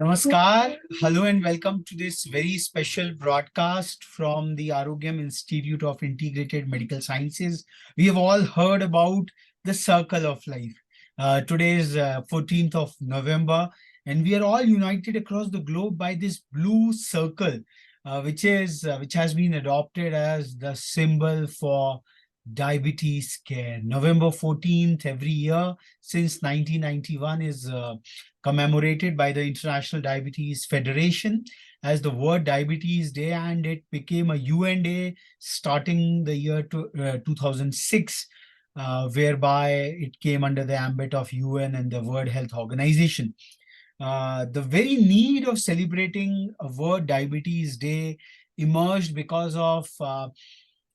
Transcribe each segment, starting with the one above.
Namaskar, hello and welcome to this very special broadcast from the Arogyam Institute of Integrated Medical Sciences. We have all heard about the circle of life. Today is 14th of November, and we are all united across the globe by this blue circle, which has been adopted as the symbol for diabetes care. November 14th every year since 1991 is commemorated by the International Diabetes Federation as the World Diabetes Day, and it became a UN Day starting the year 2006, whereby it came under the ambit of UN and the World Health Organization. The very need of celebrating a World Diabetes Day emerged because of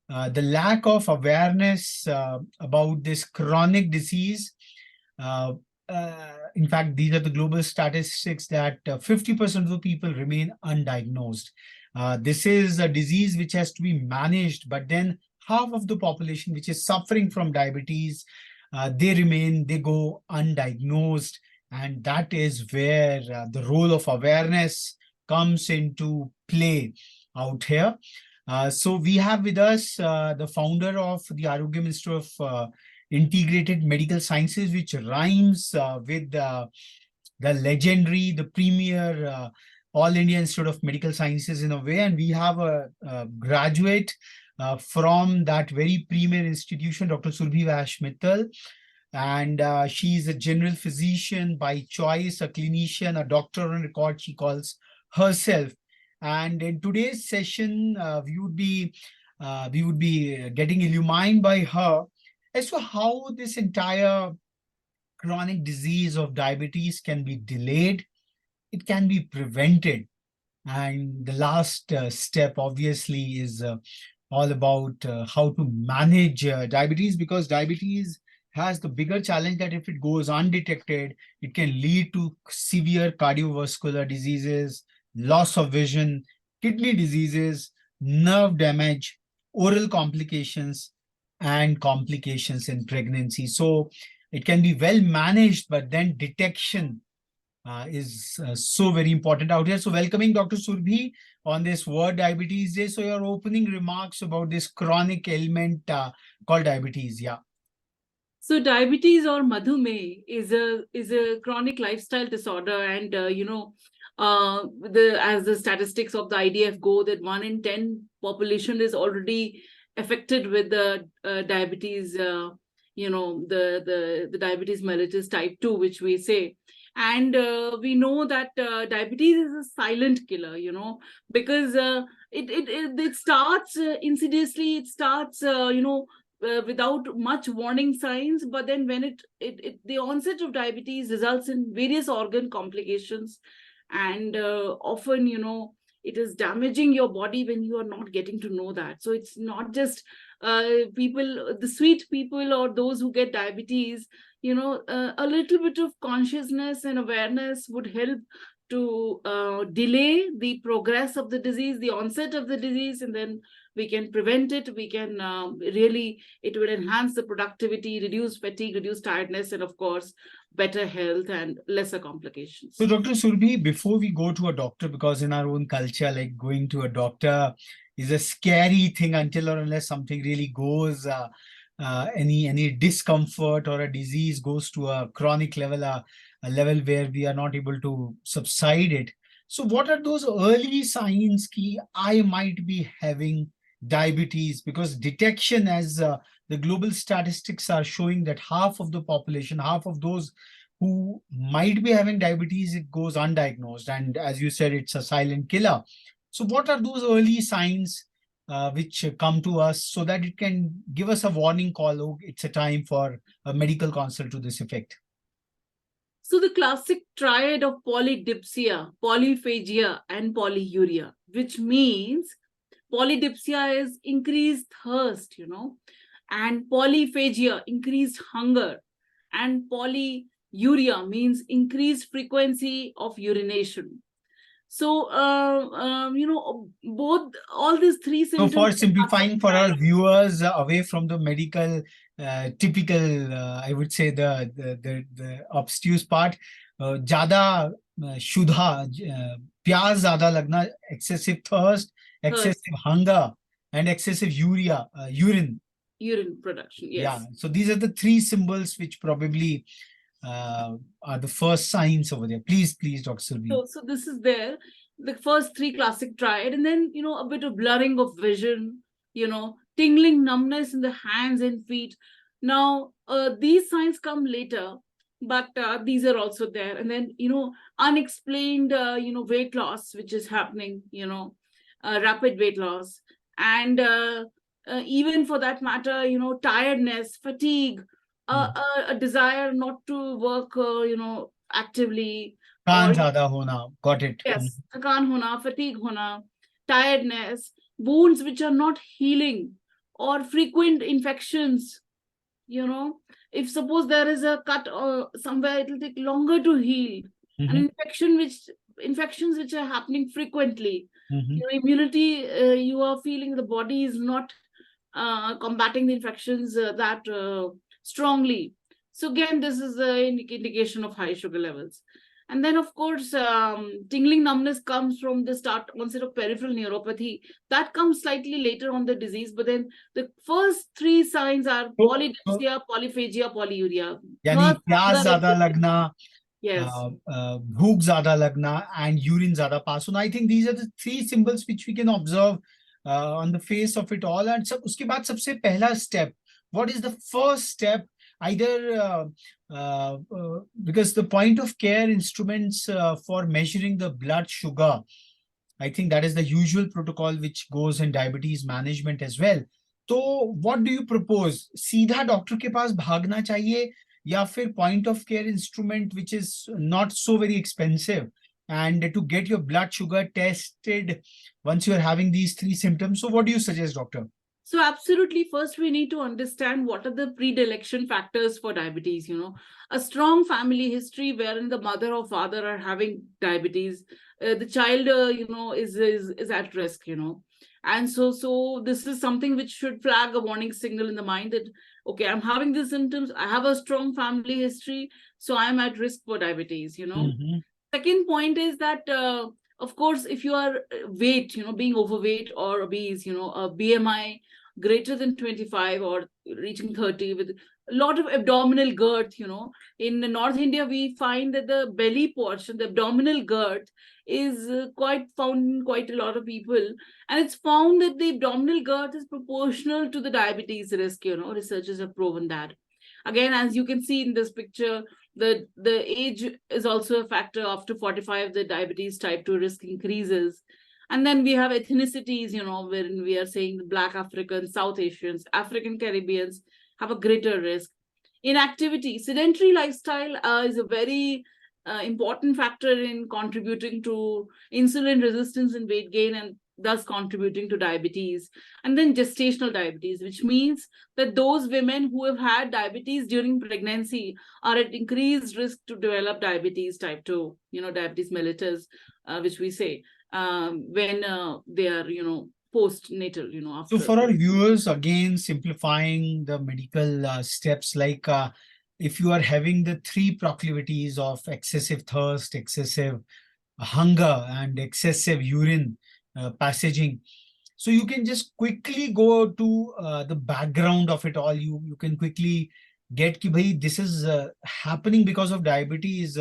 the lack of awareness about this chronic disease. Uh, in fact, these are the global statistics that 50% of the people remain undiagnosed. This is a disease which has to be managed, but then half of the population which is suffering from diabetes, they go undiagnosed. And that is where the role of awareness comes into play out here. So we have with us the founder of the Arogyam Institute of Integrated Medical Sciences, which rhymes with the legendary, the premier All India Institute of Medical Sciences in a way. And we have a graduate from that very premier institution, Dr. Surbhi Mittal. And she is a general physician by choice, a clinician, a doctor on record, she calls herself. And in today's session, we would be getting illumined by her as to how this entire chronic disease of diabetes can be delayed, it can be prevented. And the last step, obviously, is all about how to manage diabetes, because diabetes has the bigger challenge that if it goes undetected, it can lead to severe cardiovascular diseases, loss of vision, kidney diseases, nerve damage, oral complications, and complications in pregnancy. So it can be well managed, but then detection is so very important out here. So welcoming Dr. Surbhi on this World Diabetes Day. So your opening remarks about this chronic ailment called diabetes. Yeah. So diabetes or madhumeh is a chronic lifestyle disorder, and as the statistics of the IDF go, that 1 in 10 population is already affected with the diabetes. The diabetes mellitus type 2, which we say. And we know that diabetes is a silent killer, because it starts insidiously. It starts without much warning signs, but then when the onset of diabetes results in various organ complications, and often it is damaging your body when you are not getting to know that. So it's not just the sweet people or those who get diabetes. A little bit of consciousness and awareness would help to delay the progress of the disease, the onset of the disease, and then we can prevent it. We can it will enhance the productivity, reduce fatigue, reduce tiredness, and of course better health and lesser complications. So Dr. Surbhi, before we go to a doctor, because in our own culture, like going to a doctor is a scary thing until or unless something really goes, any discomfort or a disease goes to a chronic level, a level where we are not able to subside it. So what are those early signs ki I might be having diabetes? Because detection, as the global statistics are showing, that half of the population, half of those who might be having diabetes, it goes undiagnosed. And as you said, it's a silent killer. So what are those early signs which come to us so that it can give us a warning call? Oh, it's a time for a medical consult to this effect. So the classic triad of polydipsia, polyphagia, and polyuria, which means polydipsia is increased thirst, and polyphagia, increased hunger, and polyuria means increased frequency of urination. So, both all these three So symptoms for are simplifying for our classified. viewers away from the medical, typical, I would say the obtuse part, ज़्यादा शुद्धा, प्यास ज़्यादा लगना, excessive thirst, Thirst, excessive hunger, and excessive urine. urine production. Yeah. Yes. So these are the three symbols which probably are the first signs over there. Please, Dr. Surbhi. So this is there, the first three classic triad, and then a bit of blurring of vision, tingling numbness in the hands and feet. Now, these signs come later, but these are also there. And then unexplained weight loss, which is happening, rapid weight loss, and even for that matter, tiredness, fatigue, a desire not to work, actively, can't or ज़्यादा होना. Got it. yes, थकान होना, fatigue होना, tiredness, wounds which are not healing, or frequent infections. If suppose there is a cut or somewhere, it will take longer to heal. An Mhm, infections which are happening frequently. mhm. Your immunity, you are feeling the body is not combating the infections that strongly. So again, this is an indication of high sugar levels. And then, of course, tingling numbness comes from the start onset of peripheral neuropathy. That comes slightly later on the disease, but then the first three signs are तो polydipsia, polyphagia, polyuria. यानी First, प्यास ज्यादा लगना, yes. भूख ज्यादा लगना, and urine ज्यादा pass होना. I think these are the three symbols which we can observe on the face of it all. And सब उसके बाद सबसे पहला step, what is the first step? Either because the point of care instruments for measuring the blood sugar, I think that is the usual protocol which goes in diabetes management as well. तो what do you propose? सीधा doctor के पास भागना चाहिए, या फिर point of care instrument which is not so very expensive, and to get your blood sugar tested once you are having these three symptoms? So what do you suggest, doctor? So absolutely, first we need to understand what are the predilection factors for diabetes. A strong family history wherein the mother or father are having diabetes, the child, is at risk. And so this is something which should flag a warning signal in the mind that, okay, I'm having these symptoms, I have a strong family history, so I'm at risk for diabetes. Mhm. Second point is that, of course, if you are weight, being overweight or obese, a BMI greater than 25 or reaching 30 with a lot of abdominal girth. In North India, we find that the belly portion, the abdominal girth, is quite found in quite a lot of people. And it's found that the abdominal girth is proportional to the diabetes risk. Researchers have proven that. Again, as you can see in this picture, the age is also a factor. After 45, the diabetes type 2 risk increases. And then we have ethnicities, wherein we are saying Black Africans, South Asians, African Caribbeans have a greater risk. Inactivity, sedentary lifestyle is a very important factor in contributing to insulin resistance and weight gain, and thus contributing to diabetes. And then gestational diabetes, which means that those women who have had diabetes during pregnancy are at increased risk to develop diabetes type 2, diabetes mellitus, which we say, when they are, postnatal, So after. for our viewers, again, simplifying the medical steps, like if you are having the three proclivities of excessive thirst, excessive hunger, and excessive urine passaging, so you can just quickly go to the background of it all. You can quickly get ki bhai, this is happening because of diabetes.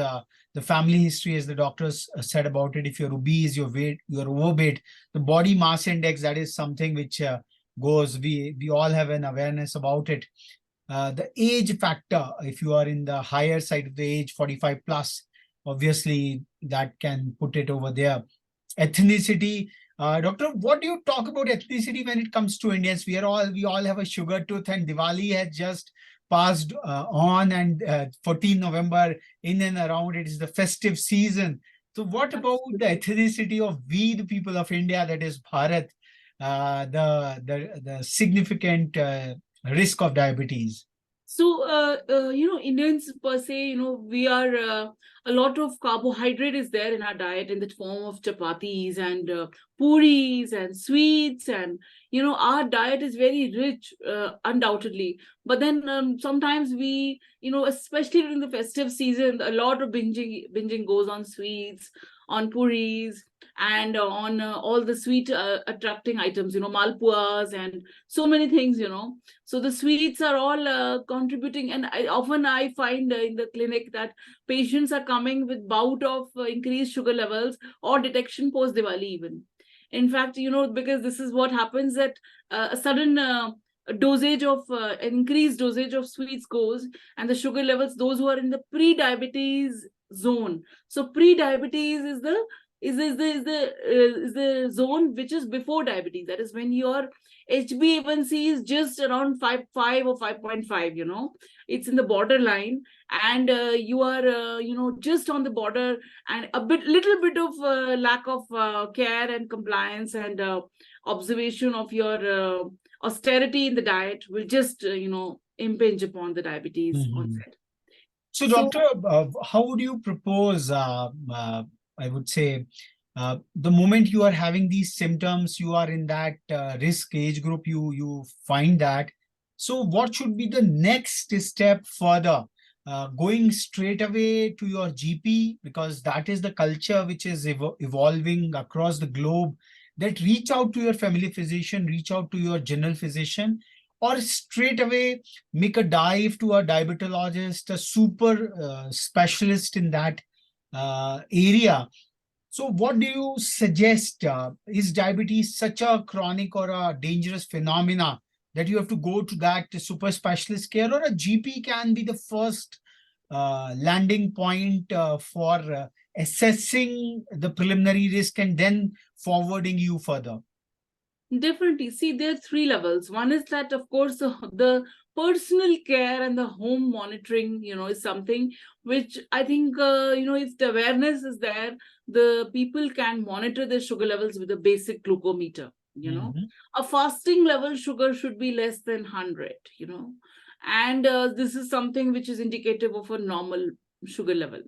The family history, as the doctors said about it, if you're obese, you're overweight, the body mass index, that is something which goes, we all have an awareness about it. The age factor, if you are in the higher side of the age, 45 plus, obviously that can put it over there. Ethnicity, doctor, what do you talk about ethnicity when it comes to Indians? We all have a sugar tooth, and Diwali has just passed on, and 14 November, in and around, it is the festive season. So what about the ethnicity of we, the people of India, that is Bharat, the significant risk of diabetes? So, Indians per se, we are a lot of carbohydrate is there in our diet in the form of chapatis and puris and sweets. And, our diet is very rich, undoubtedly. But then sometimes we, especially during the festive season, a lot of binging goes on sweets, on puris, and on all the sweet attracting items, malpuas and so many things, so the sweets are all contributing, and often I find in the clinic that patients are coming with bout of increased sugar levels or detection post Diwali even. In fact, because this is what happens, that a sudden dosage of increased dosage of sweets goes, and the sugar levels, those who are in the pre-diabetes zone. So pre-diabetes is the zone which is before diabetes. That is when your HbA1c is just around 5 or 5.5, it's in the borderline, and you are, just on the border, and little bit of lack of care and compliance and observation of your austerity in the diet will just, impinge upon the diabetes Mhm. onset. So, So doctor, how would you propose? I would say, the moment you are having these symptoms, you are in that risk age group. You find that. So, what should be the next step further? Going straight away to your GP, because that is the culture which is evolving across the globe. That reach out to your family physician, reach out to your general physician, or straight away make a dive to a diabetologist, a super specialist in that area. So, what do you suggest? Is diabetes such a chronic or a dangerous phenomena that you have to go to that super specialist care, or a GP can be the first landing point for assessing the preliminary risk and then forwarding you further? definitely. See, there are three levels. One is that, of course, the personal care and the home monitoring, is something which I think, if the awareness is there, the people can monitor their sugar levels with a basic glucometer. Mhm. A fasting level sugar should be less than 100, and this is something which is indicative of a normal sugar level,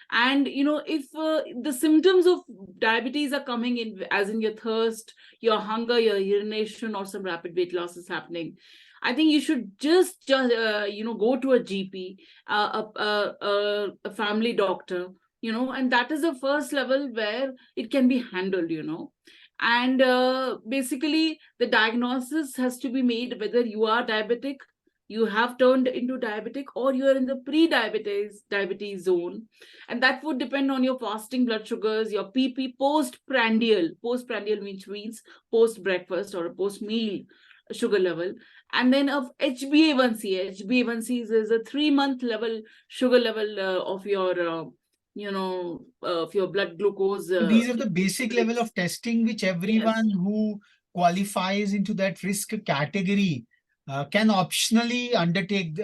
and if the symptoms of diabetes are coming in, as in your thirst, your hunger, your urination, or some rapid weight loss is happening, I think you should just go to a GP, a family doctor, and that is the first level where it can be handled, and basically the diagnosis has to be made whether you are diabetic, you have turned into diabetic, or you are in the pre-diabetes zone, and that would depend on your fasting blood sugars, your PP postprandial, which means post breakfast or post meal sugar level, and then of HbA1c is a 3-month level sugar level of your of your blood glucose. So these are the basic level of testing which Yes. everyone who qualifies into that risk category can optionally undertake,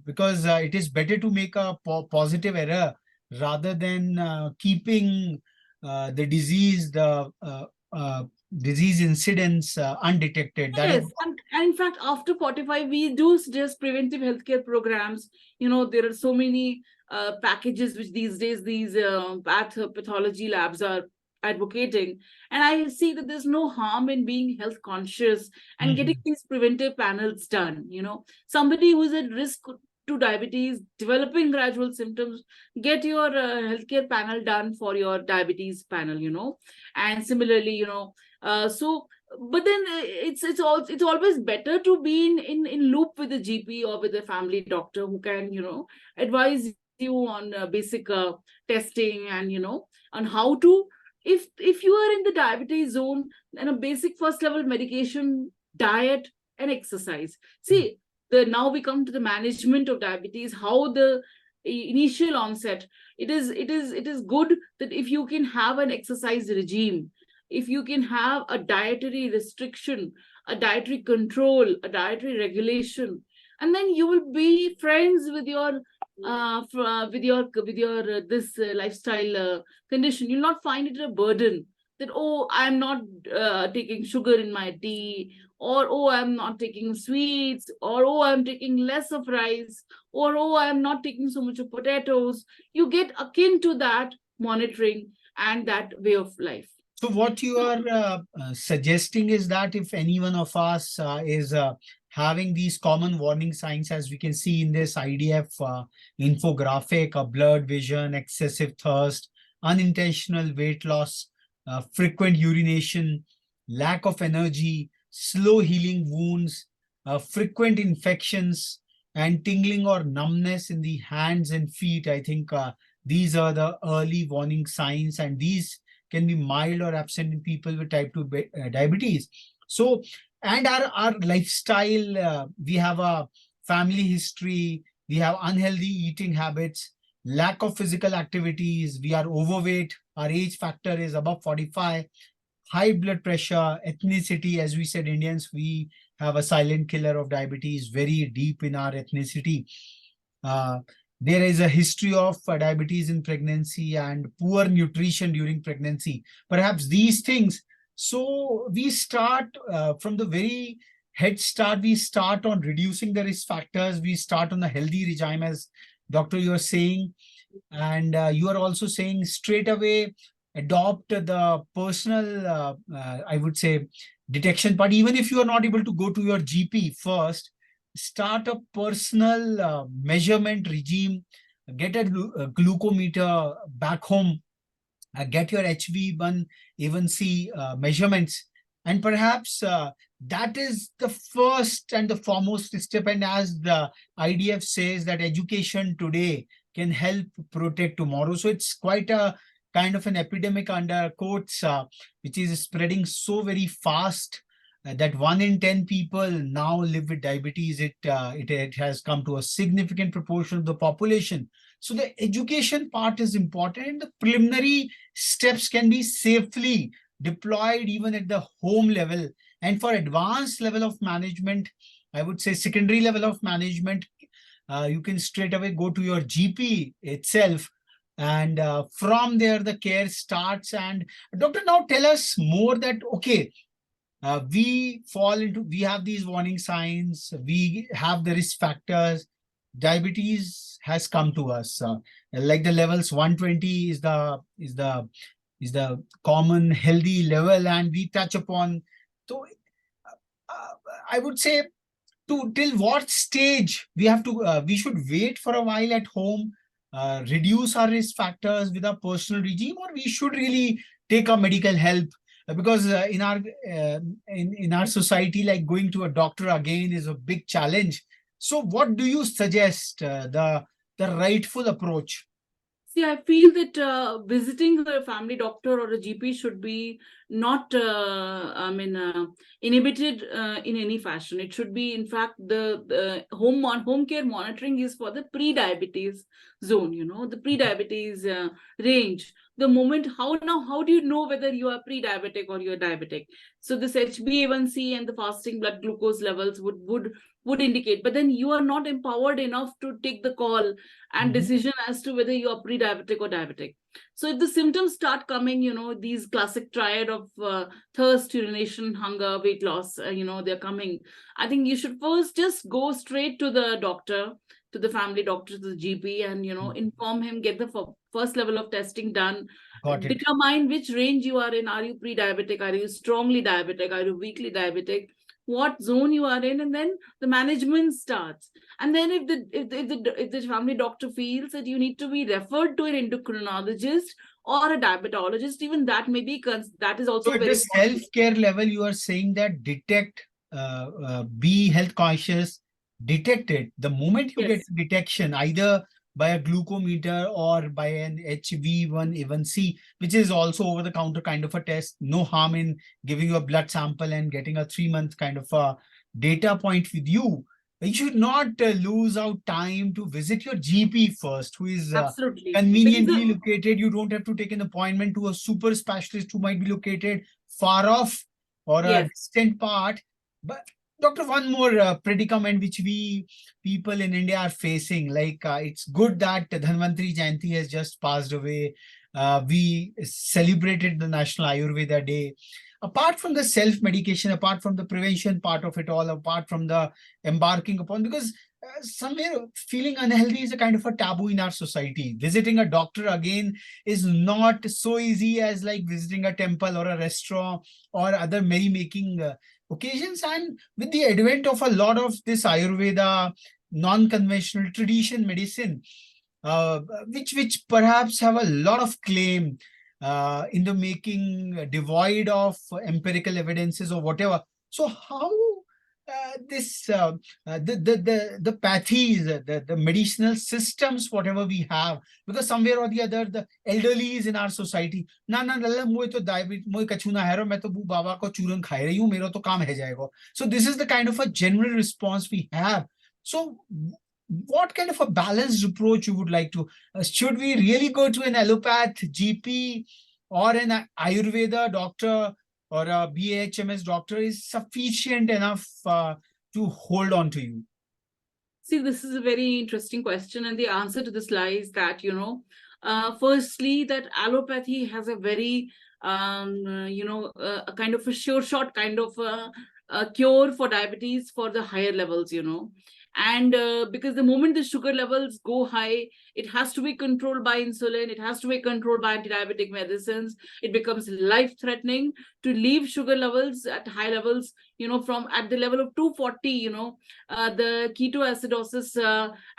because it is better to make a positive error rather than keeping the disease incidence undetected. That is. Yes, and in fact, after 45, we do suggest preventive healthcare programs. There are so many packages which these days these pathology labs are advocating. And I see that there's no harm in being health conscious and getting Mhm. these preventive panels done. Somebody who's at risk to diabetes, developing gradual symptoms, get your healthcare panel done for your diabetes panel, and similarly, so but then it's always better to be in loop with the GP or with the family doctor who can advise you on basic testing, and on how to, if you are in the diabetes zone, then a basic first level medication, diet, and exercise. See, the now we come to the management of diabetes, how the initial onset, it is good that if you can have an exercise regime, if you can have a dietary restriction, a dietary control, a dietary regulation, and then you will be friends with your with your this lifestyle condition. You'll not find it a burden. that, oh, I'm not taking sugar in my tea, or oh, I'm not taking sweets, or oh, I'm taking less of rice, or oh, I'm not taking so much of potatoes. You get akin to that monitoring and that way of life. So what you are suggesting is that if any one of us is having these common warning signs, as we can see in this IDF infographic, blurred vision, excessive thirst, unintentional weight loss, frequent urination, lack of energy, slow healing wounds, frequent infections, and tingling or numbness in the hands and feet, I think these are the early warning signs, and these can be mild or absent in people with type 2 diabetes. So, and our lifestyle, we have a family history, we have unhealthy eating habits, lack of physical activities, we are overweight, our age factor is above 45, high blood pressure, ethnicity, as we said, Indians, we have a silent killer of diabetes very deep in our ethnicity. Uh, there is a history of diabetes in pregnancy and poor nutrition during pregnancy. Perhaps these things. So we start from the very head start. We start on reducing the risk factors. We start on a healthy regime, as doctor you are saying, and you are also saying straight away adopt the personal, I would say, detection part. Even if you are not able to go to your GP first, start a personal measurement regime, get a glucometer back home, get your HbA1c measurements, and perhaps that is the first and the foremost step. And as the IDF says, that education today can help protect tomorrow. So it's quite a kind of an epidemic under quotes, which is spreading so very fast that 1 in 10 people now live with diabetes. It has come to a significant proportion of the population. So the education part is important. The preliminary steps can be safely deployed even at the home level. And for advanced level of management, I would say secondary level of management, you can straight away go to your GP itself. And from there, the care starts. And doctor, now tell us more that, okay, we have these warning signs, we have the risk factors, diabetes has come to us, like the levels 120 is the common healthy level, and we touch upon. So I would say, to till what stage we have to we should wait for a while at home, reduce our risk factors with our personal regime, or we should really take our medical help. Because in our society, like going to a doctor again is a big challenge. So what do you suggest, the rightful approach? See, I feel that visiting a family doctor or a GP should be not, inhibited in any fashion. It should be, in fact, the home care monitoring is for the pre-diabetes zone. The pre-diabetes range. The moment, how do you know whether you are pre-diabetic or you're diabetic? So this HbA1c and the fasting blood glucose levels would indicate, but then you are not empowered enough to take the call and decision as to whether you are pre-diabetic or diabetic. So if the symptoms start coming, these classic triad of thirst, urination, hunger, weight loss, they're coming, I think you should first just go straight to the doctor, to the family doctor, to the GP, and inform him, get the first level of testing done, Got it. determine which range you are in. Are you pre-diabetic? Are you strongly diabetic? Are you weakly diabetic? What zone you are in, and then the management starts. And then if the family doctor feels that you need to be referred to an endocrinologist or a diabetologist, even that may be that is So also at very this important. healthcare level, you are saying that detect, be health conscious, detect it. The moment you get Yes. detection, either by a glucometer or by an HbA1c, which is also over the counter kind of a test, no harm in giving you a blood sample and getting a 3 month kind of a data point with you. You should not lose out time to visit your GP first, who is Absolutely. Because conveniently located. You don't have to take an appointment to a super specialist who might be located far off or a yes. distant part. But doctor, one more predicament which we people in India are facing. Like it's good that Dhanvantri Jayanti has just passed away. we celebrated the National Ayurveda Day. Apart from the self-medication, apart from the prevention part of it all, apart from the embarking upon, because somewhere feeling unhealthy is a kind of a taboo in our society. Visiting a doctor again is not so easy as like visiting a temple or a restaurant or other merry-making occasions. And with the advent of a lot of this Ayurveda, non-conventional tradition medicine, which perhaps have a lot of claim in the making, devoid of empirical evidences or whatever. So how this the pathies, the medicinal systems, whatever we have, because somewhere or the other, the elderly is in our society. ना ना लल्ला मुझे तो diabetes मुझे कछु ना है रो मैं तो बू बाबा को चूरन खा रही हूँ मेरा तो काम है जाएगा. So this is the kind of a general response we have. So what kind of a balanced approach you would like to? Should we really go to an allopath GP or an Ayurveda doctor or a BHMS doctor is sufficient enough to hold on to you? See, this is a very interesting question, and the answer to this lies that, firstly, that allopathy has a very, a kind of a sure shot kind of a cure for diabetes for the higher levels, and because the moment the sugar levels go high, it has to be controlled by insulin, it has to be controlled by anti-diabetic medicines. It becomes life threatening to leave sugar levels at high levels, from at the level of 240, the ketoacidosis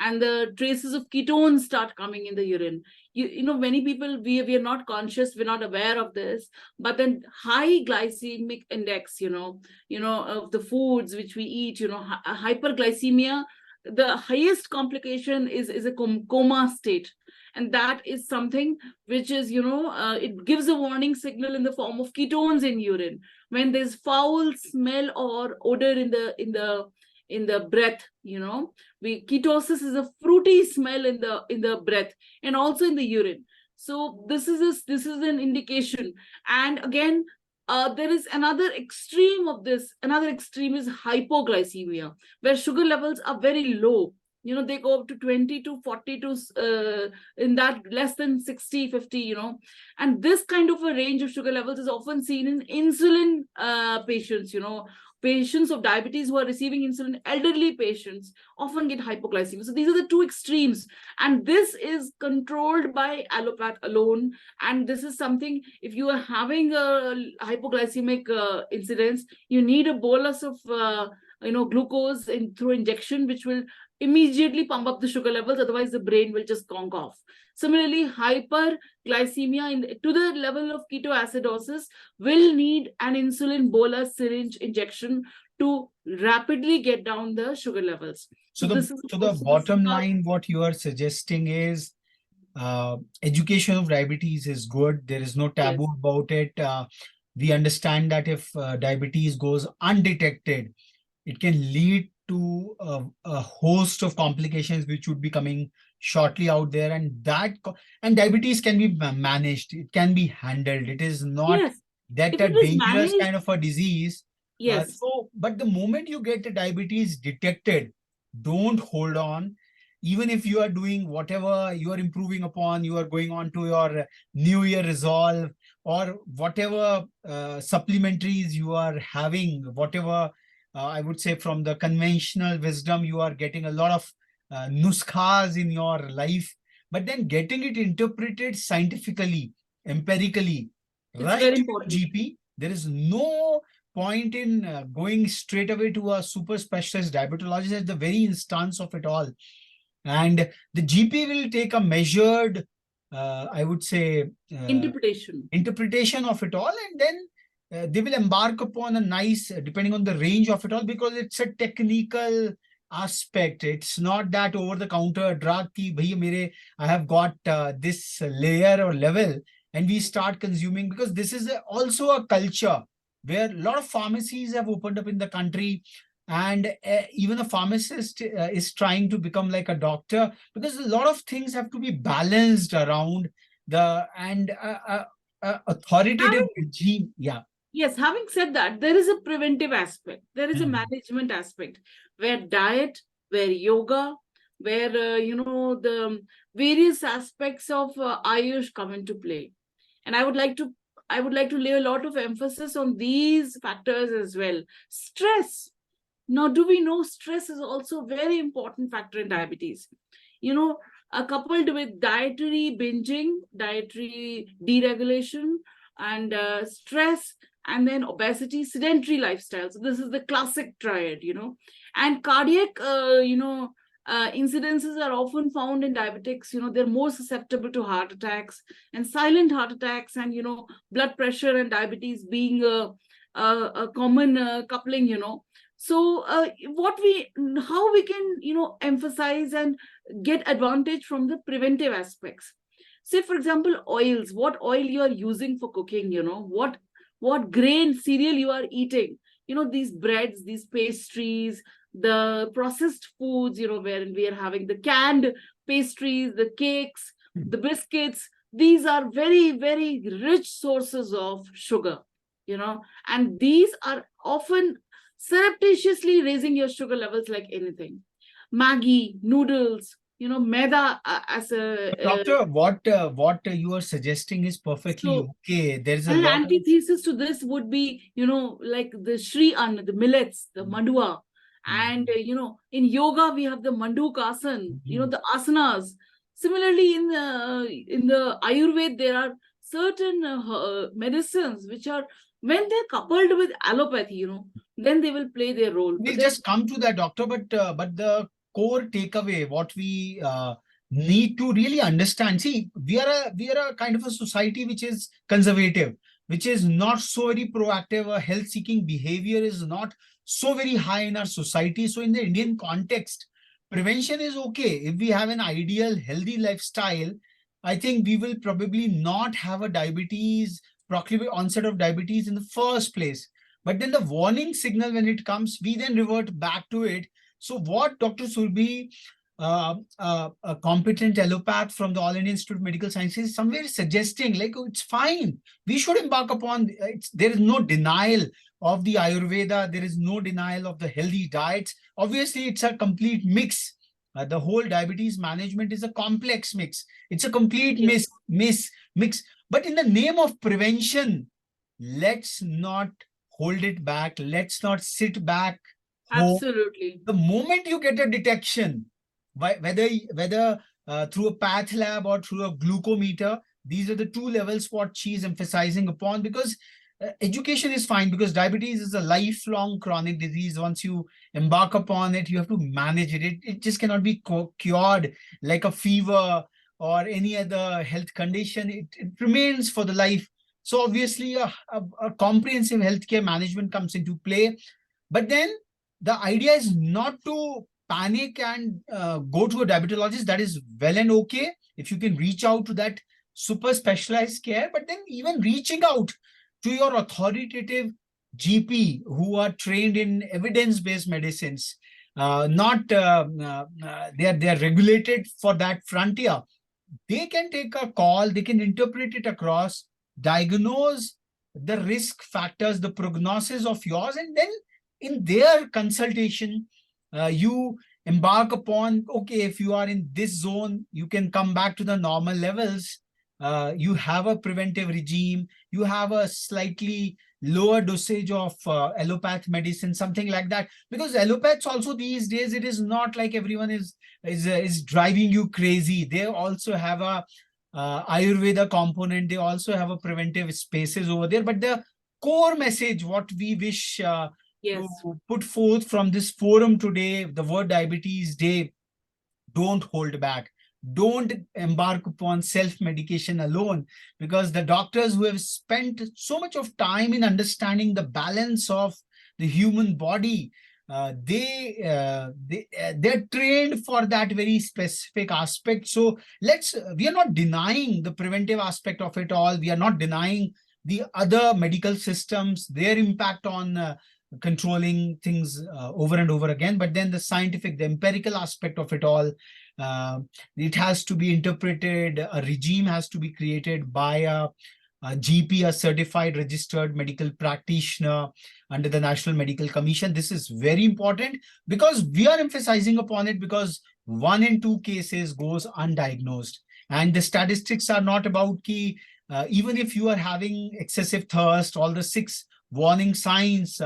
and the traces of ketones start coming in the urine. Many people, we are not conscious, we're not aware of this, but then high glycemic index, of the foods which we eat, hyperglycemia, the highest complication is a coma state. And that is something which is, it gives a warning signal in the form of ketones in urine. When there's foul smell or odor in the breath, ketosis is a fruity smell in the breath and also in the urine. So this is an indication. And again, there is another extreme of this. Another extreme is hypoglycemia, where sugar levels are very low. They go up to 20 to 40 to in that less than 60, 50, and this kind of a range of sugar levels is often seen in insulin patients, patients of diabetes who are receiving insulin, elderly patients often get hypoglycemia. So these are the two extremes, and this is controlled by allopath alone. And this is something, if you are having a hypoglycemic incidence, you need a bolus of glucose through injection, which will immediately pump up the sugar levels, otherwise the brain will just conk off. Similarly, hyperglycemia to the level of ketoacidosis will need an insulin bolus syringe injection to rapidly get down the sugar levels. So the bottom line, what you are suggesting is education of diabetes is good. There is no taboo about it. We understand that if diabetes goes undetected, it can lead to a host of complications which would be coming shortly out there, and diabetes can be managed, it can be handled. It is not that a dangerous kind of a disease. But the moment you get the diabetes detected, don't hold on. Even if you are doing whatever you are improving upon, you are going on to your new year resolve, or whatever supplementaries you are having, whatever I would say from the conventional wisdom, you are getting a lot of nuskhas in your life, but then getting it interpreted scientifically, empirically, rush to your GP. There is no point in going straight away to a super specialist diabetologist at the very instance of it all. And the GP will take a measured, I would say, interpretation of it all, and then they will embark upon a nice, depending on the range of it all, because it's a technical aspect. It's not that over-the-counter drug ki bhai mere, I have got this layer or level, and we start consuming, because this is also a culture where a lot of pharmacies have opened up in the country, and even a pharmacist is trying to become like a doctor, because a lot of things have to be balanced around the authoritative regime. Yes, having said that, there is a preventive aspect, there is a management aspect, where diet, where yoga, where the various aspects of Ayush come into play. And I would like to lay a lot of emphasis on these factors as well. Stress. Now, do we know stress is also a very important factor in diabetes? You know, coupled with dietary binging, dietary deregulation, and stress, and then obesity, sedentary lifestyle. So this is the classic triad, and cardiac, incidences are often found in diabetics. They're more susceptible to heart attacks and silent heart attacks, and blood pressure and diabetes being a common coupling. So how we can emphasize and get advantage from the preventive aspects. Say, for example, oils. What oil you are using for cooking? What grain cereal you are eating. These breads, these pastries, the processed foods. Wherein we are having the canned pastries, the cakes, the biscuits. These are very, very rich sources of sugar. And these are often surreptitiously raising your sugar levels like anything. Maggi, noodles, maida as a Doctor, what you are suggesting is perfectly so okay. There's a an lot of antithesis to this would be, like the Sri Anna, the millets, the Mandua. And, in yoga, we have the Mandukasan, the asanas. Similarly, in the Ayurveda, there are certain medicines which are, when they're coupled with allopathy, then they will play their role. We'll But then, just come to that, doctor. But the core takeaway, what we need to really understand. See, we are a kind of a society which is conservative, which is not so very proactive. A health-seeking behavior is not so very high in our society. So, in the Indian context, prevention is okay. If we have an ideal, healthy lifestyle, I think we will probably not have a diabetes, proclive onset of diabetes in the first place. But then the warning signal, when it comes, we then revert back to it. So what Dr. Surbhi, a competent allopath from the All Indian Institute of Medical Sciences, somewhere suggesting like, oh, it's fine. We should embark upon, there is no denial of the Ayurveda. There is no denial of the healthy diets. Obviously, it's a complete mix. The whole diabetes management is a complex mix. It's a complete yes, mix. But in the name of prevention, let's not hold it back. Let's not sit back home. absolutely. The moment you get a detection, whether through a path lab or through a glucometer, these are the two levels what she's emphasizing upon, because education is fine, because diabetes is a lifelong chronic disease. Once you embark upon it, you have to manage it. It just cannot be cured like a fever or any other health condition. It remains for the life. So obviously a comprehensive healthcare management comes into play. But then the idea is not to panic and go to a diabetologist. That is well and okay if you can reach out to that super specialized care. But then even reaching out to your authoritative GP who are trained in evidence-based medicines, not they are regulated for that frontier. They can take a call, they can interpret it across, diagnose the risk factors, the prognosis of yours, and then in their consultation, you embark upon, okay, if you are in this zone, you can come back to the normal levels. You have a preventive regime, you have a slightly lower dosage of allopath medicine, something like that. Because allopaths also these days, it is not like everyone is driving you crazy. They also have a Ayurveda component. They also have a preventive spaces over there. But the core message, what we wish Yes, to put forth from this forum today, the World Diabetes Day, don't hold back. Don't embark upon self-medication alone, because the doctors who have spent so much of time in understanding the balance of the human body, they're trained for that very specific aspect. So we are not denying the preventive aspect of it all. We are not denying the other medical systems, their impact on controlling things over and over again. But then the scientific, the empirical aspect of it all, it has to be interpreted. A regime has to be created by a GP, a certified registered medical practitioner under the National Medical Commission. This is very important because we are emphasizing upon it, because 1 in 2 cases goes undiagnosed. And the statistics are not about key, even if you are having excessive thirst, all the 6 warning signs,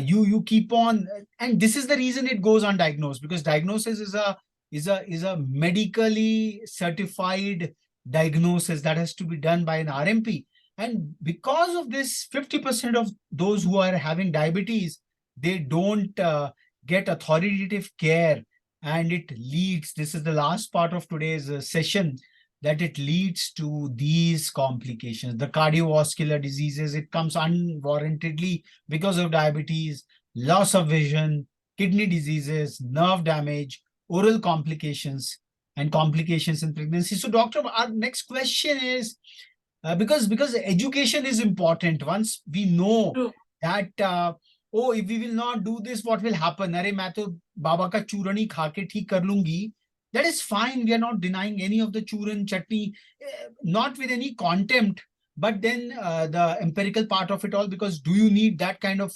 you keep on, and this is the reason it goes undiagnosed, because diagnosis is a medically certified diagnosis that has to be done by an RMP. And because of this, 50% of those who are having diabetes, they don't get authoritative care, and it leads, this is the last part of today's session, that it leads to these complications, the cardiovascular diseases. It comes unwarrantedly because of diabetes, loss of vision, kidney diseases, nerve damage, oral complications, and complications in pregnancy. So, doctor, our next question is, because education is important. Once we know True. that, oh, if we will not do this, what will happen? अरे मैं तो बाबा का चूरन ही खा के ठीक कर लूंगी. That is fine. We are not denying any of the churn chutney, not with any contempt, but then the empirical part of it all, because do you need that kind of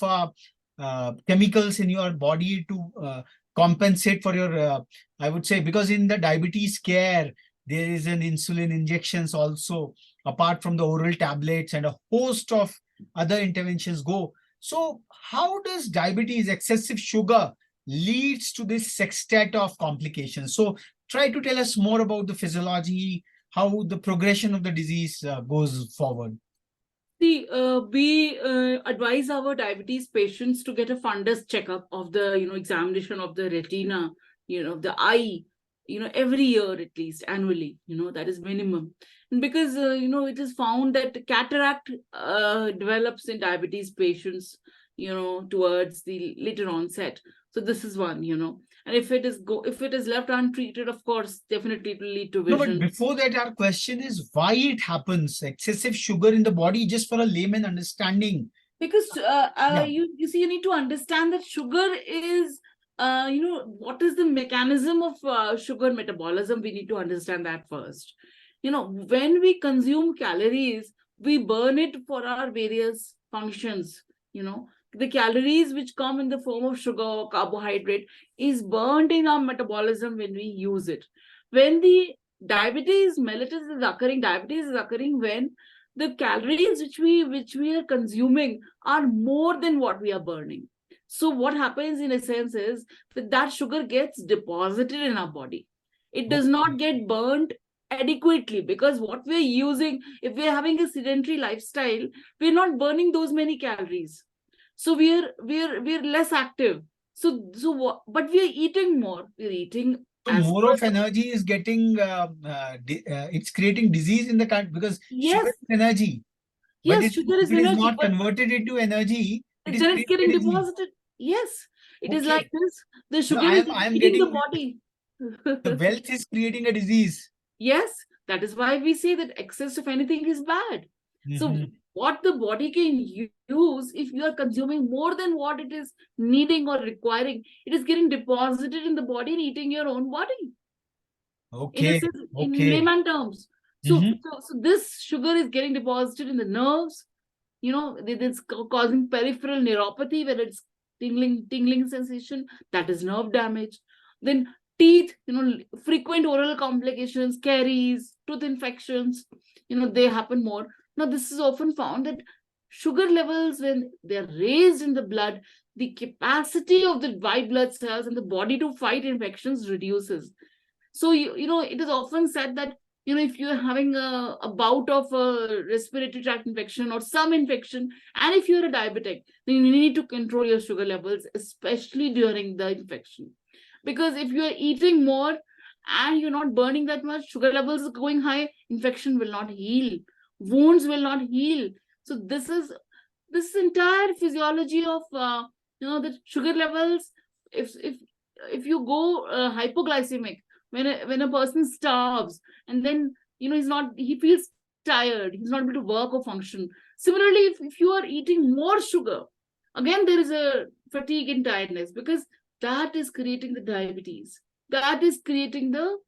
chemicals in your body to compensate for your, I would say, because in the diabetes care, there is an insulin injections also, apart from the oral tablets, and a host of other interventions go. So how does diabetes, excessive sugar, leads to this sextet of complications? So try to tell us more about the physiology, how the progression of the disease goes forward. See, we advise our diabetes patients to get a fundus checkup of the, examination of the retina, the eye, every year at least, annually, that is minimum. And because, it is found that cataract develops in diabetes patients, towards the later onset. So this is one, and if it is left untreated, of course, definitely it will lead to No, but vision. before that, our question is why it happens, excessive sugar in the body, just for a layman understanding. Because Yeah. you see, you need to understand that sugar is, what is the mechanism of sugar metabolism. We need to understand that first. When we consume calories, we burn it for our various functions. The calories which come in the form of sugar or carbohydrate is burned in our metabolism when we use it. When the diabetes mellitus is occurring, diabetes is occurring when the calories which we are consuming are more than what we are burning. So what happens in a sense is that sugar gets deposited in our body. It does not get burnt adequately, because what we're using, if we're having a sedentary lifestyle, we're not burning those many calories. So we're less active. But we're eating more. We're eating So as more per of energy is getting, it's creating disease in the country, because sugar yes, is energy. But yes, sugar if is it is energy, not but converted into energy, it is then it's creating getting a disease. deposited. Yes, it is like Okay. this. The No, sugar I is am I am eating the getting body. the wealth is creating a disease. Yes, that is why we say that excess of anything is bad. So Mhm. what the body can use, if you are consuming more than what it is needing or requiring, it is getting deposited in the body and eating your own body. In a Okay. sense, in Okay. layman terms. So, Mhm. so, so this sugar is getting deposited in the nerves. It's causing peripheral neuropathy, where it's tingling sensation. That is nerve damage. Then teeth, frequent oral complications, caries, tooth infections, they happen more. Now, this is often found that sugar levels, when they're raised in the blood, the capacity of the white blood cells and the body to fight infections reduces. So it is often said that if you're having a bout of a respiratory tract infection or some infection, and if you're a diabetic, then you need to control your sugar levels, especially during the infection. Because if you're eating more and you're not burning that much, sugar levels is going high, infection will not heal, wounds will not heal. So this entire physiology of the sugar levels. If you go hypoglycemic, when a person starves, and then he feels tired, he's not able to work or function. Similarly, if you are eating more sugar, again there is a fatigue and tiredness, because that is creating the diabetes, that is creating the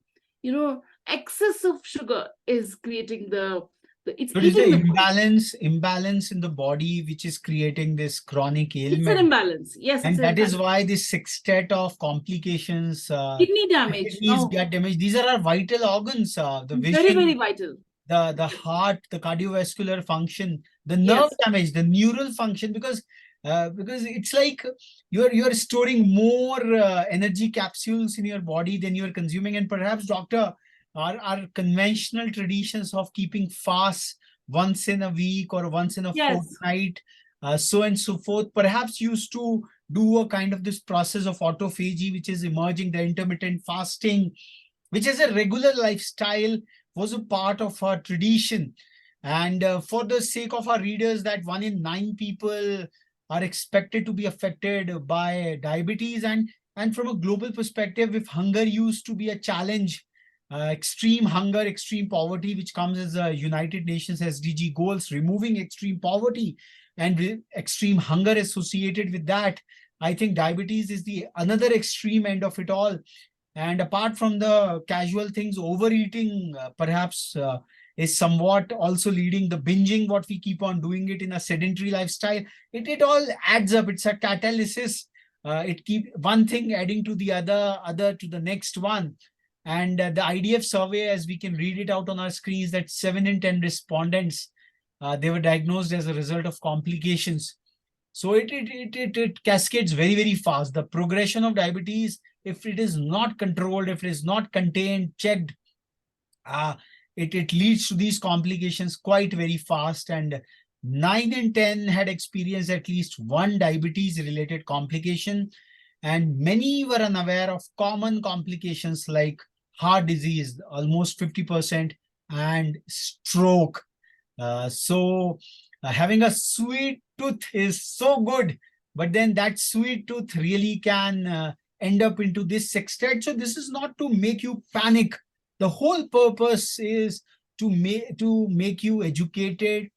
excess of sugar is creating the It's So it is the eating the body. imbalance in the body which is creating this chronic It's an ailment. imbalance. Yes, it's And an that is imbalance. why this sextet of complications, Kidney damage. kidneys No, get damaged. These are our vital organs, the very, very vision, vital. the Yes. heart, the cardiovascular function, the nerve Yes. damage, the neural function, because it's like you're storing more energy capsules in your body than you're consuming. And perhaps, doctor, our conventional traditions of keeping fast once in a week or once in a Yes. fortnight, so and so forth, perhaps used to do a kind of this process of autophagy, which is emerging, the intermittent fasting, which is a regular lifestyle, was a part of our tradition. And for the sake of our readers, that 1 in 9 people are expected to be affected by diabetes. And from a global perspective, if hunger used to be a challenge, extreme hunger, extreme poverty, which comes as a United Nations SDG goals, removing extreme poverty and extreme hunger associated with that, I think diabetes is the another extreme end of it all. And apart from the casual things, overeating perhaps is somewhat also leading the binging, what we keep on doing it in a sedentary lifestyle. It all adds up. It's a catalysis. It keep one thing adding to the other to the next one. And the IDF survey, as we can read it out on our screens, that 7 in 10 respondents, they were diagnosed as a result of complications. So it cascades very, very fast. The progression of diabetes, if it is not controlled, if it is not contained, checked, uh, it leads to these complications quite very fast. And 9 in 10 had experienced at least one diabetes related complication. And many were unaware of common complications like heart disease, almost 50%, and stroke. Having a sweet tooth is so good, but then that sweet tooth really can end up into this sextet. So this is not to make you panic. The whole purpose is to make you educated,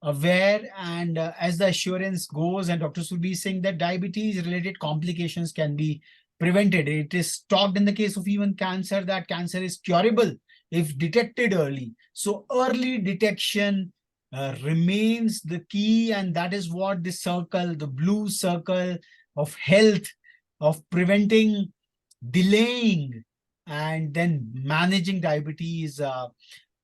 aware, and as the assurance goes, and Dr. Surbhi is saying that diabetes related complications can be prevented. It is talked in the case of even cancer that cancer is curable if detected early. So early detection remains the key, and that is what the circle, the blue circle of health, of preventing, delaying, and then managing diabetes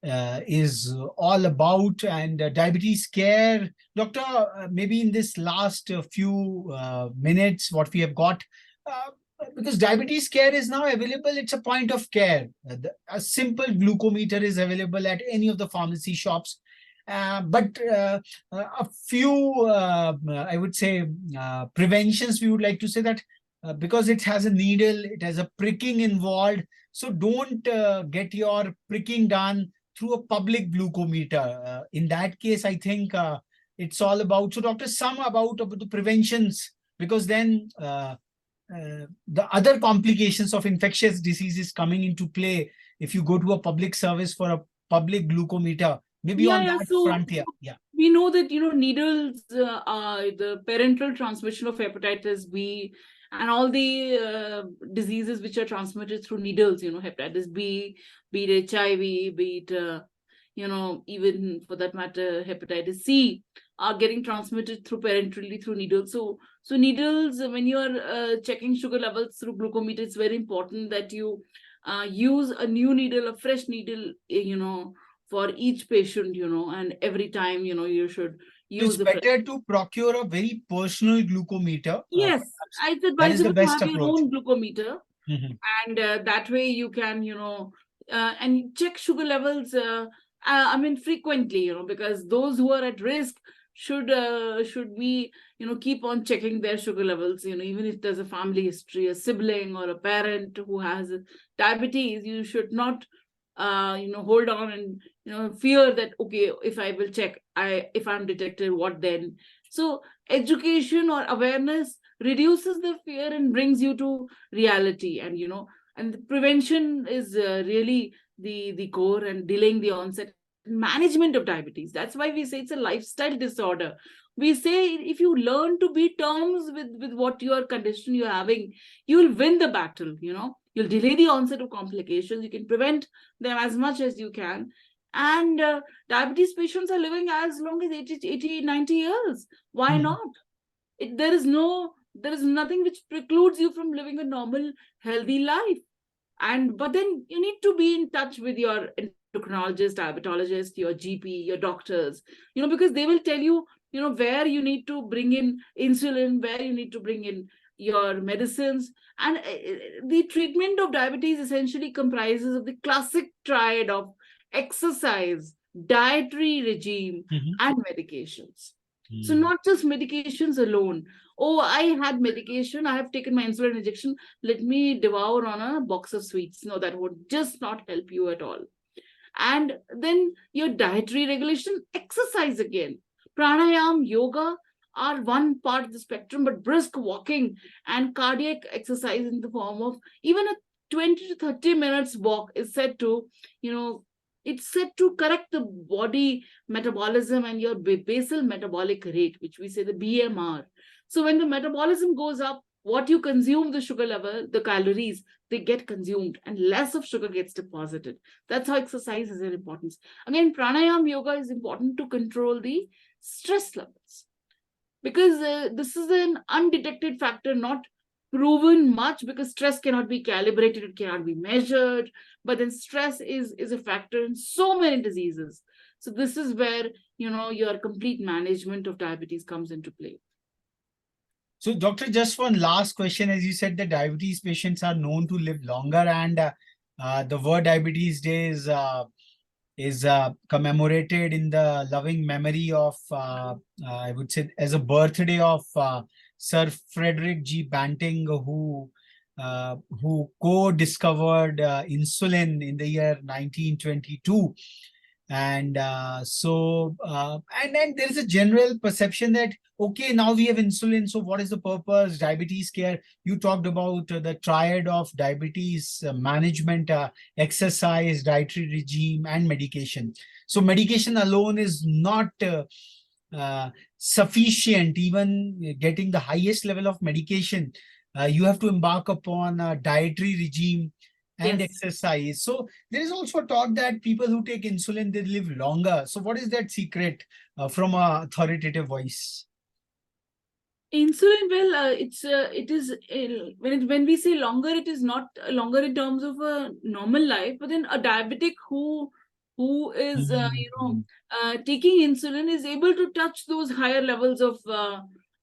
is all about. And diabetes care, doctor, maybe in this last few minutes what we have got, uh, because diabetes care is now available, it's a point of care. A simple glucometer is available at any of the pharmacy shops. But a few, I would say, preventions we would like to say that because it has a needle, it has a pricking involved. So don't get your pricking done through a public glucometer. In that case, I think it's all about. So, doctor, some about the preventions, because then the other complications of infectious diseases coming into play if you go to a public service for a public glucometer. Maybe Yeah, on yeah. that So front here. Yeah. we know that needles are the parental transmission of hepatitis B and all the diseases which are transmitted through needles. Hepatitis B, be it HIV, be it even for that matter hepatitis C, are getting transmitted through parentally through needles. So needles, when you are checking sugar levels through glucometer, it's very important that you use a new needle, a fresh needle, for each patient, and every time, you should So it's use a fresh. better to procure a very personal glucometer. Yes, Perhaps it's that is the advisable to best have your approach. own glucometer, Mhm. and that way you can, and check sugar levels. I mean, frequently, because those who are at risk should be, keep on checking their sugar levels. Even if there's a family history, a sibling or a parent who has diabetes, you should not, hold on and fear that, okay, if I will check, if I'm detected, what then? So education or awareness reduces the fear and brings you to reality. And the prevention is really the core, and delaying the onset management of diabetes. That's why we say it's a lifestyle disorder. We say if you learn to be terms with what your condition you're having, you will win the battle. You'll delay the onset of complications, you can prevent them as much as you can. And diabetes patients are living as long as 80, 90 years. Why Mhm. not? There is nothing which precludes you from living a normal, healthy life. But then you need to be in touch with your endocrinologist, diabetologist, your GP, your doctors, because they will tell you, where you need to bring in insulin, where you need to bring in your medicines. And the treatment of diabetes essentially comprises of the classic triad of exercise, dietary regime, Mhm. and medications. So Mhm. not just medications alone. Oh, I had medication, I have taken my insulin injection, let me devour on a box of sweets. No, that would just not help you at all. And then your dietary regulation, exercise again. Pranayam, yoga are one part of the spectrum, but brisk walking and cardiac exercise in the form of even a 20 to 30 minutes walk is said to, you know, it's said to correct the body metabolism and your basal metabolic rate, which we say the BMR. So when the metabolism goes up, what you consume, the sugar level, the calories, they get consumed and less of sugar gets deposited. That's how exercise is an importance. Again, pranayam yoga is important to control the stress levels, because this is an undetected factor, not proven much, because stress cannot be calibrated, it cannot be measured. But then stress is a factor in so many diseases. So this is where your complete management of diabetes comes into play. So, doctor, just one last question. As you said, the diabetes patients are known to live longer, and the World Diabetes Day is commemorated in the loving memory of, I would say, as a birthday of Sir Frederick G. Banting, who co-discovered insulin in the year 1922. And and then there is a general perception that, okay, now we have insulin, so what is the purpose? Diabetes care, you talked about the triad of diabetes management, exercise, dietary regime, and medication. So medication alone is not sufficient. Even getting the highest level of medication, you have to embark upon a dietary regime and Yes. exercise. So there is also talk that people who take insulin, they live longer. So what is that secret from a authoritative voice? Insulin, well, it is when we say longer, it is not longer in terms of a normal life, but then a diabetic who is Mhm. taking insulin is able to touch those higher levels of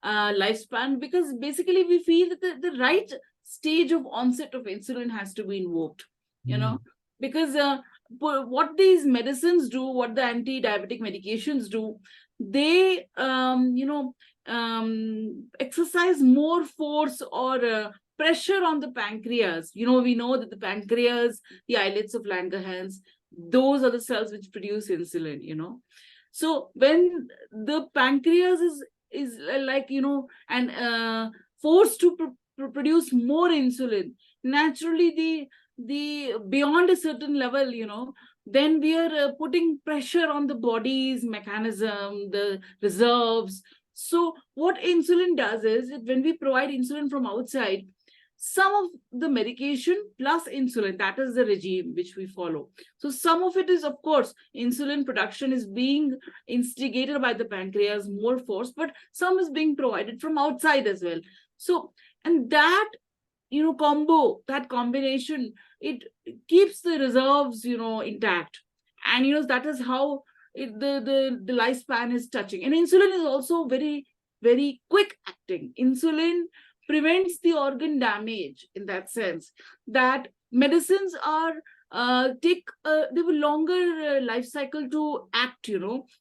lifespan, because basically we feel that the right stage of onset of insulin has to be invoked, you know, Mhm. because what these medicines do, what the anti-diabetic medications do, they exercise more force or pressure on the pancreas. We know that the pancreas, the islets of Langerhans, those are the cells which produce insulin. So when the pancreas is like and forced to produce more insulin, naturally the beyond a certain level, then we are putting pressure on the body's mechanism, the reserves. So what insulin does is that when we provide insulin from outside, some of the medication plus insulin, that is the regime which we follow. So some of it is, of course, insulin production is being instigated by the pancreas, more force, but some is being provided from outside as well. So, and that that combination, it keeps the reserves intact. And that is how the lifespan is touching. And insulin is also very, very quick acting. Insulin prevents the organ damage, in that sense that medicines are take they have a longer life cycle to act.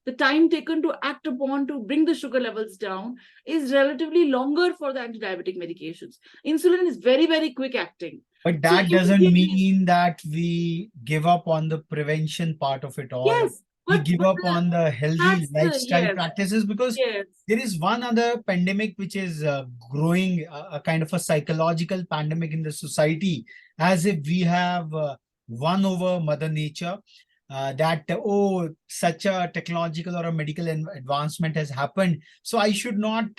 The time taken to act upon to bring the sugar levels down is relatively longer for the anti-diabetic medications. Insulin is very, very quick acting. But So that doesn't immediately, mean that we give up on the prevention part of it all. yes, We but give up on the healthy that's the lifestyle yes, practices, because yes. there is one other pandemic which is growing, a kind of a psychological pandemic in the society, as if we have won over Mother Nature. That oh, such a technological or a medical advancement has happened, so I should not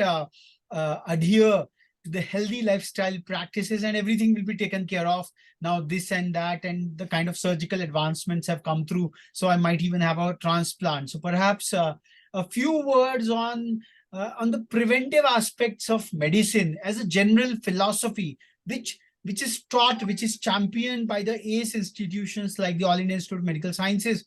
adhere to the healthy lifestyle practices, and everything will be taken care of. Now this and that and the kind of surgical advancements have come through, so I might even have a transplant. So perhaps a few words on the preventive aspects of medicine as a general philosophy, which is taught, which is championed by the ACE institutions like the All India Institute of Medical Sciences.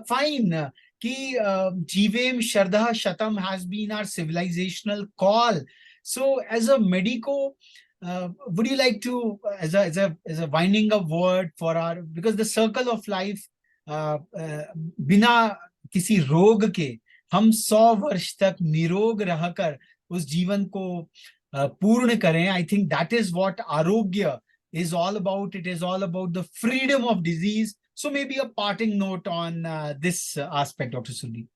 Fine. Ki Jivem Shardha Shatam has been our civilizational call. So, as a medico, would you like to, as a winding up word for our, because the circle of life, बिना किसी रोग के हम 100 वर्ष तक निरोग रहकर उस जीवन को पूर्ण करें. I think that is what Arogya is all about. It is all about the freedom of disease. So maybe a parting note on this aspect, Dr. Surbhi.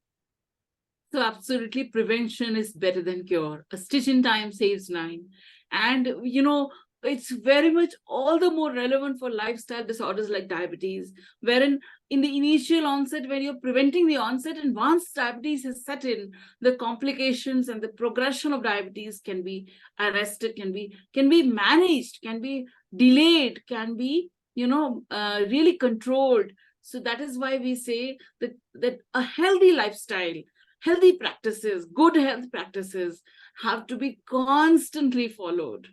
So absolutely, prevention is better than cure. A stitch in time saves nine. And, it's very much all the more relevant for lifestyle disorders like diabetes, wherein in the initial onset, when you're preventing the onset, and once diabetes has set in, the complications and the progression of diabetes can be arrested, can be managed, can be delayed, can be, really controlled. So that is why we say that a healthy lifestyle, healthy practices, good health practices have to be constantly followed.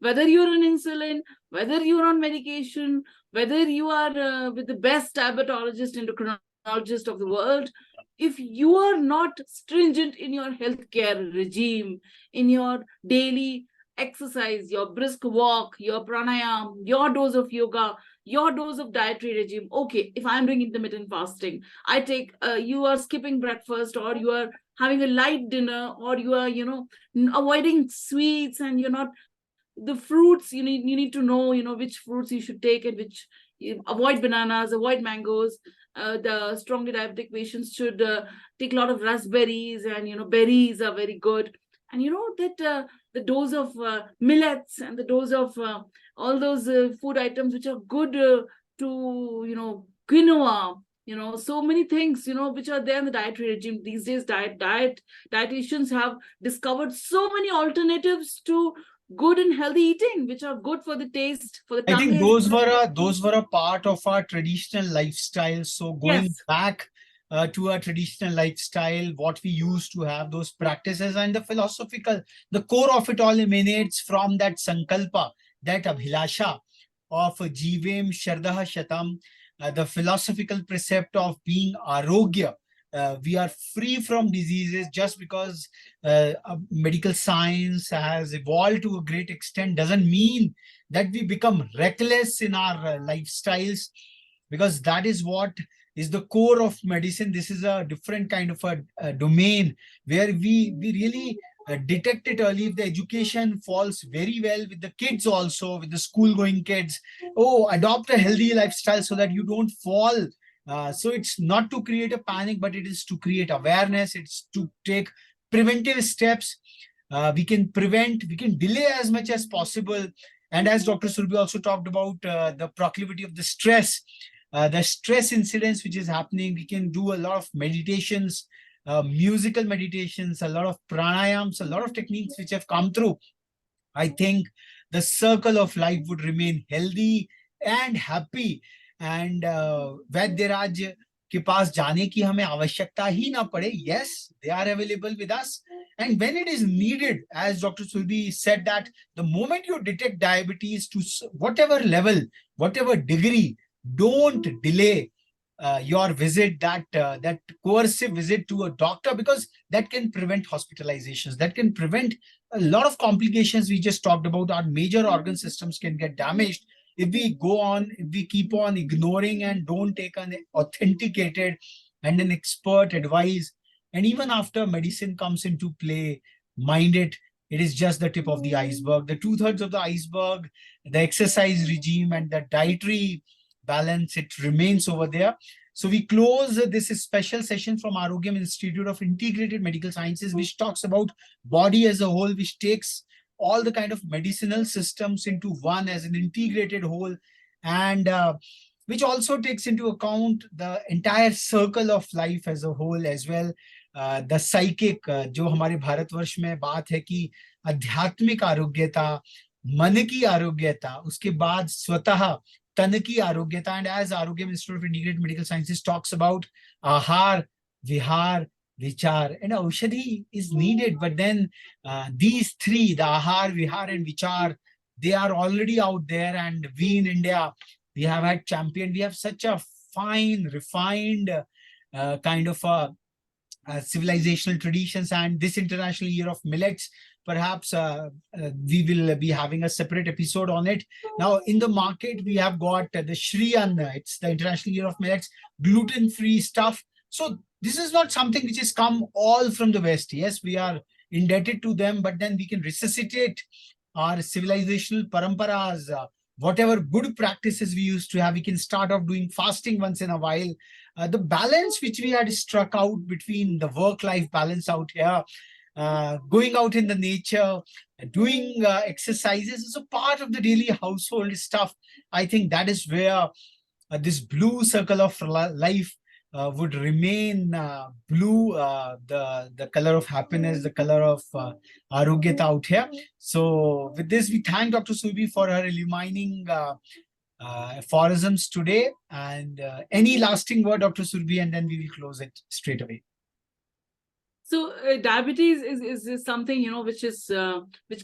Whether you're on insulin, whether you're on medication, whether you are with the best diabetologist, endocrinologist of the world, if you are not stringent in your healthcare regime, in your daily exercise, your brisk walk, your pranayam, your dose of yoga, your dose of dietary regime. Okay, if I'm doing intermittent fasting, I take, you are skipping breakfast, or you are having a light dinner, or you are, avoiding sweets, and you're not, the fruits, you need to know, which fruits you should take, and which, avoid bananas, avoid mangoes. The strongly diabetic patients should take a lot of raspberries, and berries are very good. And that the dose of millets, and the dose of all those food items which are good to quinoa, so many things which are there in the dietary regime these days. Dietitians have discovered so many alternatives to good and healthy eating, which are good for the taste, for the tongue. I think those were a part of our traditional lifestyle. So going back to our traditional lifestyle, what we used to have, those practices and the core of it all emanates from that sankalpa, that abhilasha of Jivem Shardah Shatam, the philosophical precept of being arogya. We are free from diseases just because medical science has evolved to a great extent doesn't mean that we become reckless in our lifestyles, because that is what is the core of medicine. This is a different kind of a domain where we really detect it early. If the education falls very well with the kids, also with the school going kids, adopt a healthy lifestyle so that you don't fall. So it's not to create a panic, but it is to create awareness. It's to take preventive steps. We can prevent, we can delay as much as possible. And as Dr. Surbhi also talked about the proclivity of the stress incidence which is happening, we can do a lot of meditations, musical meditations, a lot of pranayams, a lot of techniques which have come through. I think the circle of life would remain healthy and happy. And Vaidyanraj के पास जाने की हमें आवश्यकता ही ना पड़े. Yes, they are available with us. And when it is needed, as Dr. Surbhi said, that the moment you detect diabetes to whatever level, whatever degree, don't delay your visit, that coercive visit to a doctor, because that can prevent hospitalizations, that can prevent a lot of complications we just talked about. Our major organ systems can get damaged if we keep on ignoring and don't take an authenticated and an expert advice. And even after medicine comes into play, mind it is just the tip of the iceberg. The 2/3 of the iceberg, the exercise regime and the dietary balance, it remains over there. So we close this special session from Arogyam Institute of Integrated Medical Sciences, which talks about body as a whole, which takes all the kind of medicinal systems into one as an integrated whole, and which also takes into account the entire circle of life as a whole as well. The psychic, जो हमारे भारतवर्ष में बात है कि आध्यात्मिक आरोग्यता, मन की आरोग्यता, उसके बाद स्वतः तन की आरोग्यता. And as Arogyam Institute of Integrated Medical Sciences talks about ahar, vihar, vichar, and aushadhi is needed, but then these three, the ahar, vihar, and vichar, they are already out there. And we in India, we have had champion, we have such a fine, refined kind of civilizational traditions. And this International Year of Millets, perhaps we will be having a separate episode on it. Now, in the market, we have got the Shri Anna, it's the International Year of Millets, gluten-free stuff. So this is not something which has come all from the West. Yes, we are indebted to them, but then we can resuscitate our civilizational paramparas, whatever good practices we used to have. We can start off doing fasting once in a while. The balance which we had struck out between the work-life balance out here, going out in the nature, doing exercises is a part of the daily household stuff. I think that is where this blue circle of life would remain blue, the color of happiness, the color of arogyata out here. So with this, we thank Dr. Surbhi for her illumining aphorisms today. And any lasting word, Dr. Surbhi, and then we will close it straight away. So diabetes is something, you know, which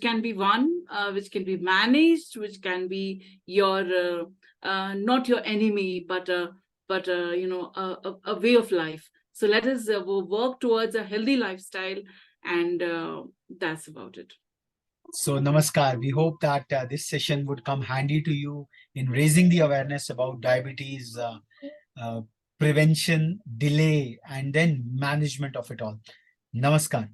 can be which can be managed, which can be your not your enemy, but you know, a way of life. So let us work towards a healthy lifestyle, and that's about it. So namaskar. We hope that this session would come handy to you in raising the awareness about diabetes, prevention, delay, and then management of it all. Namaskar.